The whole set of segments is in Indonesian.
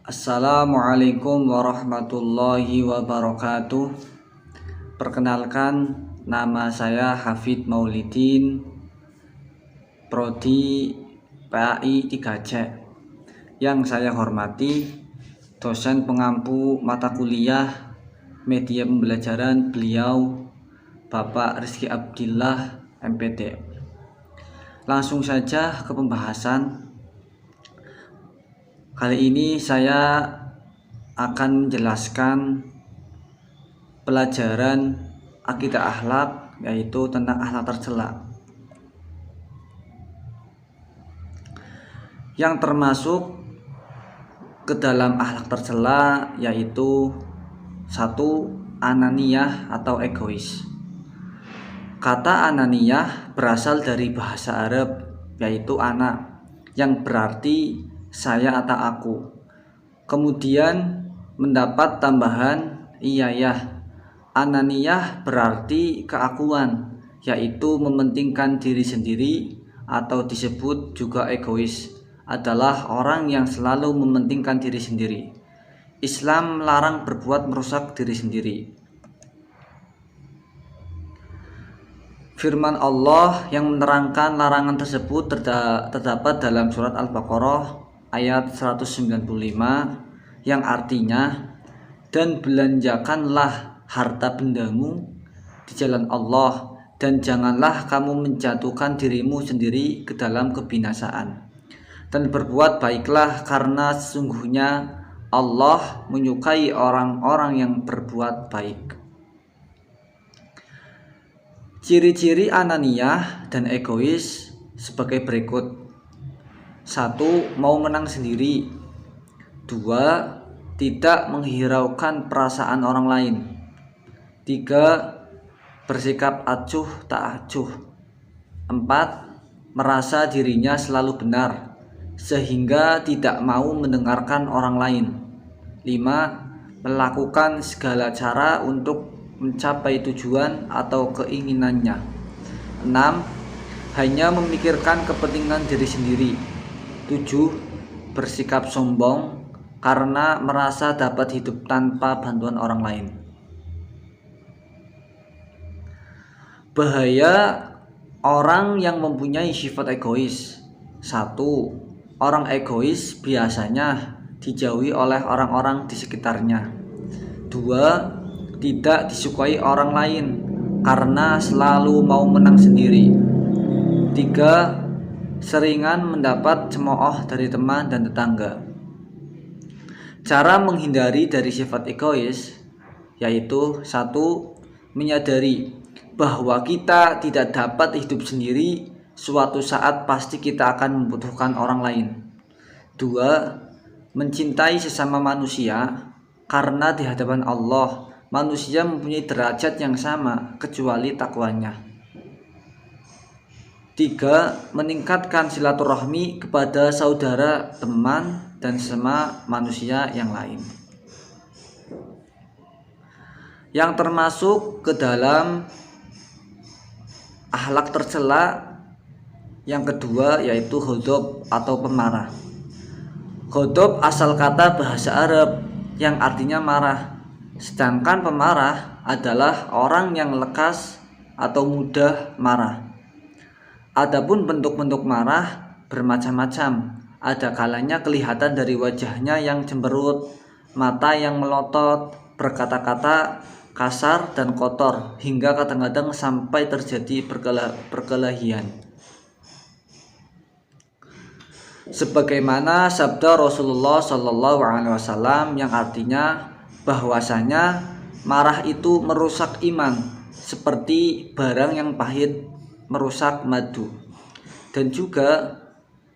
Assalamualaikum warahmatullahi wabarakatuh. Perkenalkan, nama saya Hafid Maulidin, Prodi PAI 3C. Yang saya hormati dosen pengampu mata kuliah media pembelajaran beliau Bapak Rizky Abdillah MPD. Langsung saja ke pembahasan. Kali ini saya akan menjelaskan pelajaran akidah akhlak, yaitu tentang akhlak tercela. Yang termasuk ke dalam akhlak tercela yaitu 1. Ananiyah atau egois. Kata ananiyah berasal dari bahasa Arab, yaitu ana, yang berarti saya atau aku. Kemudian mendapat tambahan iyayah. Ananiyah berarti keakuan, yaitu mementingkan diri sendiri, atau disebut juga egois, adalah orang yang selalu mementingkan diri sendiri. Islam melarang berbuat merusak diri sendiri. Firman Allah yang menerangkan larangan tersebut terdapat dalam surat Al-Baqarah ayat 195 yang artinya, dan belanjakanlah harta bendamu di jalan Allah, dan janganlah kamu menjatuhkan dirimu sendiri ke dalam kebinasaan, dan berbuat baiklah karena sesungguhnya Allah menyukai orang-orang yang berbuat baik. Ciri-ciri ananiyah dan egois sebagai berikut. 1. Mau menang sendiri. 2. Tidak menghiraukan perasaan orang lain. 3. Bersikap acuh tak acuh. 4. Merasa dirinya selalu benar sehingga tidak mau mendengarkan orang lain. 5. Melakukan segala cara untuk mencapai tujuan atau keinginannya. 6. Hanya memikirkan kepentingan diri sendiri. 7. Bersikap sombong karena merasa dapat hidup tanpa bantuan orang lain. Bahaya orang yang mempunyai sifat egois. 1. Orang egois biasanya dijauhi oleh orang-orang di sekitarnya. 2. Tidak disukai orang lain karena selalu mau menang sendiri. 3. Seringan mendapat cemooh dari teman dan tetangga. Cara menghindari dari sifat egois yaitu 1. Menyadari bahwa kita tidak dapat hidup sendiri, suatu saat pasti kita akan membutuhkan orang lain. 2. Mencintai sesama manusia karena di hadapan Allah manusia mempunyai derajat yang sama kecuali takwanya. 3. Meningkatkan silaturahmi kepada saudara, teman, dan sesama manusia yang lain. Yang termasuk ke dalam akhlak tercela yang kedua yaitu ghadab atau pemarah. Ghadab asal kata bahasa Arab yang artinya marah, sedangkan pemarah adalah orang yang lekas atau mudah marah. Adapun bentuk-bentuk marah bermacam-macam. Ada kalanya kelihatan dari wajahnya yang cemberut, mata yang melotot, berkata-kata kasar dan kotor, hingga kadang-kadang sampai terjadi perkelahian. Sebagaimana sabda Rasulullah SAW yang artinya bahwasanya marah itu merusak iman, seperti barang yang pahit merusak madu. Dan juga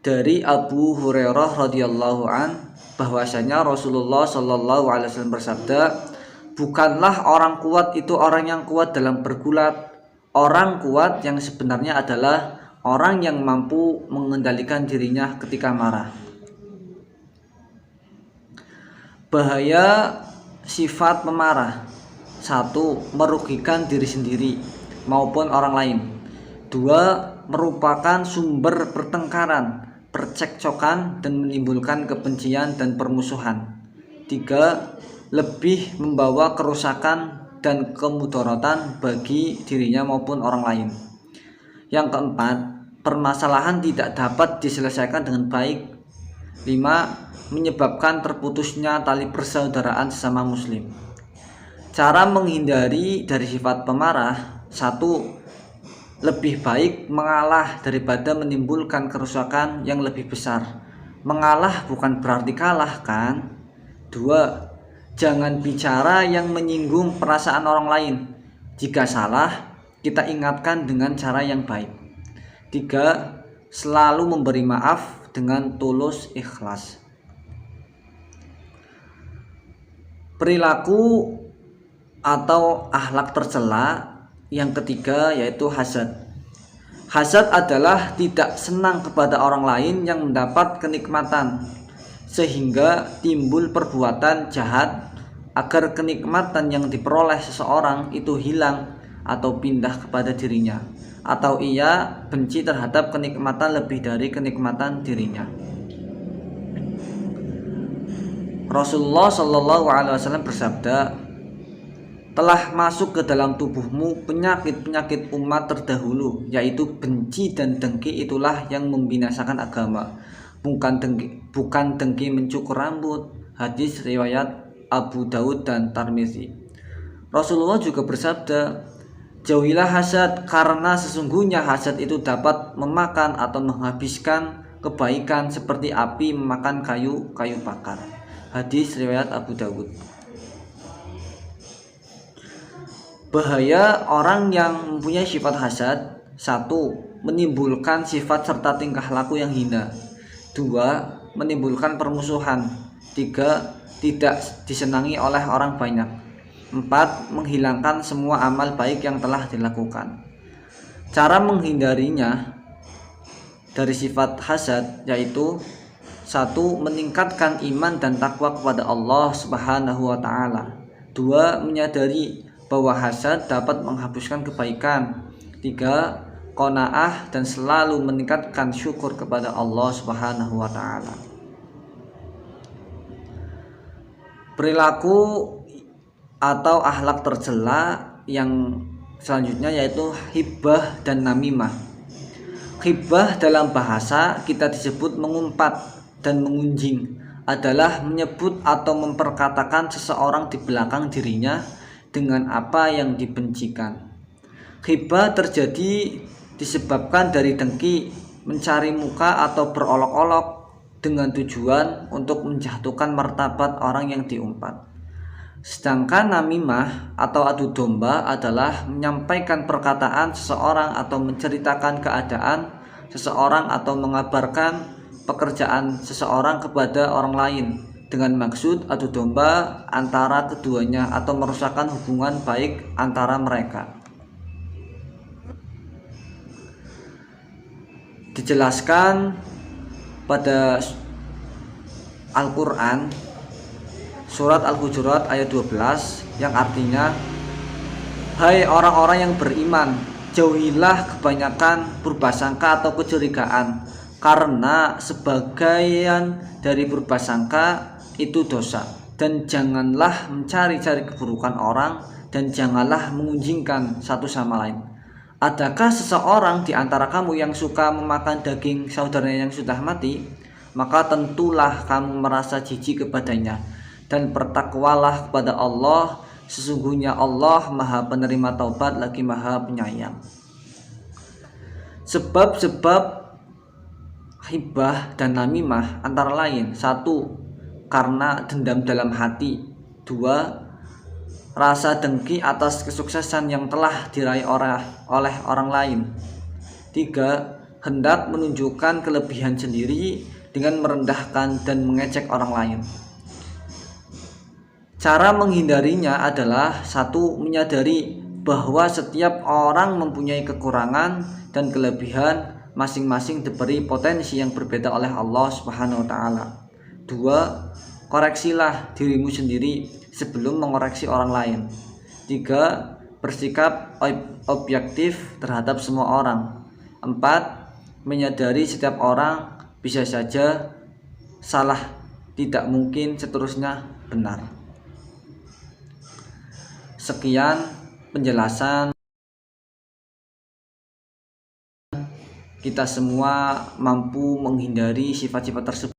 dari Abu Hurairah radhiyallahu an bahwasanya Rasulullah sallallahu alaihi wasallam bersabda, bukanlah orang kuat itu orang yang kuat dalam bergulat. Orang kuat yang sebenarnya adalah orang yang mampu mengendalikan dirinya ketika marah. Bahaya sifat pemarah. 1. Merugikan diri sendiri maupun orang lain. 2. Merupakan sumber pertengkaran percekcokan dan menimbulkan kebencian dan permusuhan. 3. Lebih membawa kerusakan dan kemudaratan bagi dirinya maupun orang lain. Yang keempat, permasalahan tidak dapat diselesaikan dengan baik. 5. Menyebabkan terputusnya tali persaudaraan sesama muslim. Cara menghindari dari sifat pemarah. 1. Lebih baik mengalah daripada menimbulkan kerusakan yang lebih besar. Mengalah bukan berarti kalah kan? 2. Jangan bicara yang menyinggung perasaan orang lain. Jika salah, kita ingatkan dengan cara yang baik. 3. Selalu memberi maaf dengan tulus ikhlas. Perilaku atau akhlak tercela yang ketiga yaitu hasad. Hasad adalah tidak senang kepada orang lain yang mendapat kenikmatan, sehingga timbul perbuatan jahat agar kenikmatan yang diperoleh seseorang itu hilang atau pindah kepada dirinya, atau ia benci terhadap kenikmatan lebih dari kenikmatan dirinya. Rasulullah Shallallahu Alaihi Wasallam bersabda, telah masuk ke dalam tubuhmu penyakit-penyakit umat terdahulu, yaitu benci dan dengki. Itulah yang membinasakan agama, bukan dengki mencukur rambut. Hadis riwayat Abu Daud dan Tirmidzi. Rasulullah juga bersabda, jauhilah hasad, karena sesungguhnya hasad itu dapat memakan atau menghabiskan kebaikan seperti api memakan kayu bakar. Hadis riwayat Abu Daud. Bahaya orang yang mempunyai sifat hasad. 1. Menimbulkan sifat serta tingkah laku yang hina. 2. Menimbulkan permusuhan. 3. Tidak disenangi oleh orang banyak. 4. Menghilangkan semua amal baik yang telah dilakukan. Cara menghindarinya dari sifat hasad yaitu 1. Meningkatkan iman dan takwa kepada Allah Subhanahu wa taala. 2. Menyadari bahwa hasad dapat menghapuskan kebaikan. 3. Qanaah dan selalu meningkatkan syukur kepada Allah Subhanahu wa taala. Perilaku atau akhlak tercela yang selanjutnya yaitu hibah dan namimah. Hibah dalam bahasa kita disebut mengumpat dan mengunjing, adalah menyebut atau memperkatakan seseorang di belakang dirinya dengan apa yang dibencikan. Ghibah terjadi disebabkan dari dengki, mencari muka atau berolok-olok dengan tujuan untuk menjatuhkan martabat orang yang diumpat. Sedangkan namimah atau adu domba adalah menyampaikan perkataan seseorang atau menceritakan keadaan seseorang atau mengabarkan pekerjaan seseorang kepada orang lain dengan maksud adu domba antara keduanya atau merusakkan hubungan baik antara mereka. Dijelaskan pada Al-Quran surat Al-Hujurat ayat 12 yang artinya, hai orang-orang yang beriman, jauhilah kebanyakan purbasangka atau kecurigaan, karena sebagian dari purbasangka itu dosa, dan janganlah mencari-cari keburukan orang, dan janganlah mengunjingkan satu sama lain. Adakah seseorang di antara kamu yang suka memakan daging saudaranya yang sudah mati? Maka tentulah kamu merasa jijik kepadanya, dan bertakwalah kepada Allah, sesungguhnya Allah Maha Penerima Taubat lagi Maha Penyayang. Sebab-sebab hibah dan namimah antara lain: 1. Karena dendam dalam hati. 2. Rasa dengki atas kesuksesan yang telah diraih oleh orang lain. 3. Hendak menunjukkan kelebihan sendiri dengan merendahkan dan mengejek orang lain. Cara menghindarinya adalah: 1. Menyadari bahwa setiap orang mempunyai kekurangan dan kelebihan, masing-masing diberi potensi yang berbeda oleh Allah Subhanahu wa taala. 2. Koreksilah dirimu sendiri sebelum mengoreksi orang lain. 3. Bersikap objektif terhadap semua orang. 4. Menyadari setiap orang bisa saja salah, tidak mungkin seterusnya benar. Sekian penjelasan. Kita semua mampu menghindari sifat-sifat tersebut.